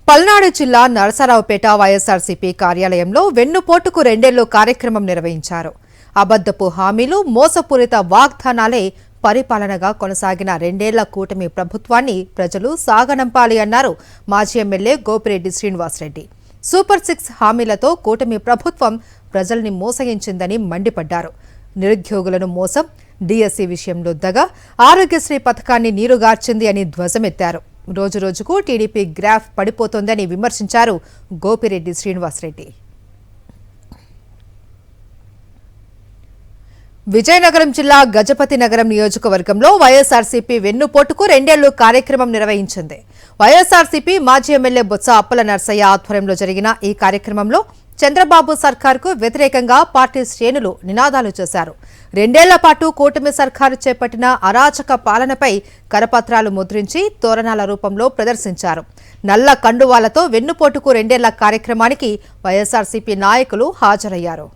పల్నాడు జిల్లా నరసరావుపేట వైఎస్ఆర్సీపీ కార్యాలయంలో వెన్నుపోటుకు 2 ఏళ్లు కార్యక్రమం నిర్వహించారు. అబద్దపు హామీలు, మోసపూరిత వాగ్దానాలే పరిపాలనగా కొనసాగిన 2 ఏళ్ల కూటమి ప్రభుత్వాన్ని ప్రజలు సాగనంపాలి అన్నారు మాజీ ఎమ్మెల్యే గోపిరెడ్డి శ్రీనివాసరెడ్డి. సూపర్ 6 హామీలతో కూటమి ప్రభుత్వం ప్రజల్ని మోసగించిందని మండిపడ్డారు. నిరుద్యోగులను మోసం, డిఎస్సి విషయంలో దగ, ఆరోగ్యశ్రీ పథకాన్ని నీరుగార్చింది అని ధ్వజమెత్తారు. రోజురోజుకు టీడీపీ గ్రాఫ్ పడిపోతోందని విమర్శించారు గోపిరెడ్డి శ్రీనివాసరెడ్డి. విజయనగరం జిల్లా గజపతి నగరం నియోజకవర్గంలో వైఎస్ఆర్సీపీ వెన్నుపోటుకు 2 ఏళ్లు కార్యక్రమం నిర్వహించింది. వైఎస్ఆర్సీపీ మాజీ ఎమ్మెల్యే బొత్స అప్పల నర్సయ్య ఆధ్వర్యంలో జరిగిన ఈ కార్యక్రమంలో చంద్రబాబు సర్కార్కు వ్యతిరేకంగా పార్టీ శ్రేణులు నినాదాలు చేశారు. 2 ఏళ్ల పాటు కూటమి సర్కారు చేపట్టిన అరాచక పాలనపై కరపత్రాలు ముద్రించి తోరణాల రూపంలో ప్రదర్శించారు. నల్ల కండువాలతో వెన్నుపోటుకు 2 ఏళ్ల కార్యక్రమానికి వైఎస్ఆర్సీపీ నాయకులు హాజరయ్యారు.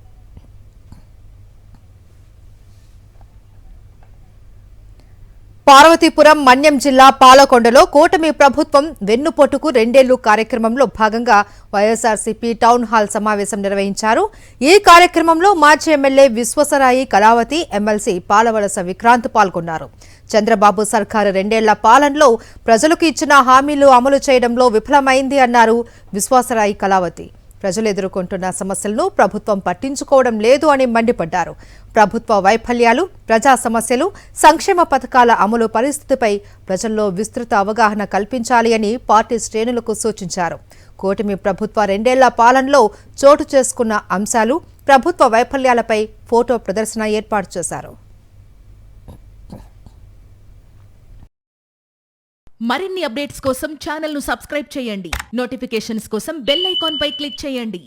పార్వతీపురం, మన్యం జిల్లా పాలకొండలో కూటమి ప్రభుత్వం వెన్నుపోటుకు 2 ఏళ్లు కార్యక్రమంలో భాగంగా వైఎస్ఆర్సీపీ టౌన్ హాల్ సమావేశం నిర్వహించారు. ఈ కార్యక్రమంలో మాజీ ఎమ్మెల్యే విశ్వసరాయి కళావతి, ఎమ్మెల్సీ పాలవలస విక్రాంత్ పాల్గొన్నారు. చంద్రబాబు సర్కారు 2 ఏళ్ల పాలనలో ప్రజలకు ఇచ్చిన హామీలు అమలు చేయడంలో విఫలమైంది అన్నారు విశ్వసరాయి కళావతి. ప్రజలు ఎదుర్కొంటున్న సమస్యలను ప్రభుత్వం పట్టించుకోవడం లేదు అని మండిపడ్డారు. ప్రభుత్వ వైఫల్యాలు, ప్రజా సమస్యలు, సంక్షేమ పథకాల అమలు పరిస్థితిపై ప్రజల్లో విస్తృత అవగాహన కల్పించాలి అని పార్టీ శ్రేణులకు సూచించారు. కూటమి ప్రభుత్వ 2 ఏళ్ల పాలనలో చోటు చేసుకున్న అంశాలు, ప్రభుత్వ వైఫల్యాలపై ఫోటో ప్రదర్శన ఏర్పాటు చేశారు. మరిన్ని అప్డేట్స్ కోసం ఛానల్ ను సబ్స్క్రైబ్ చేయండి. నోటిఫికేషన్స్ కోసం బెల్ ఐకాన్ పై క్లిక్ చేయండి.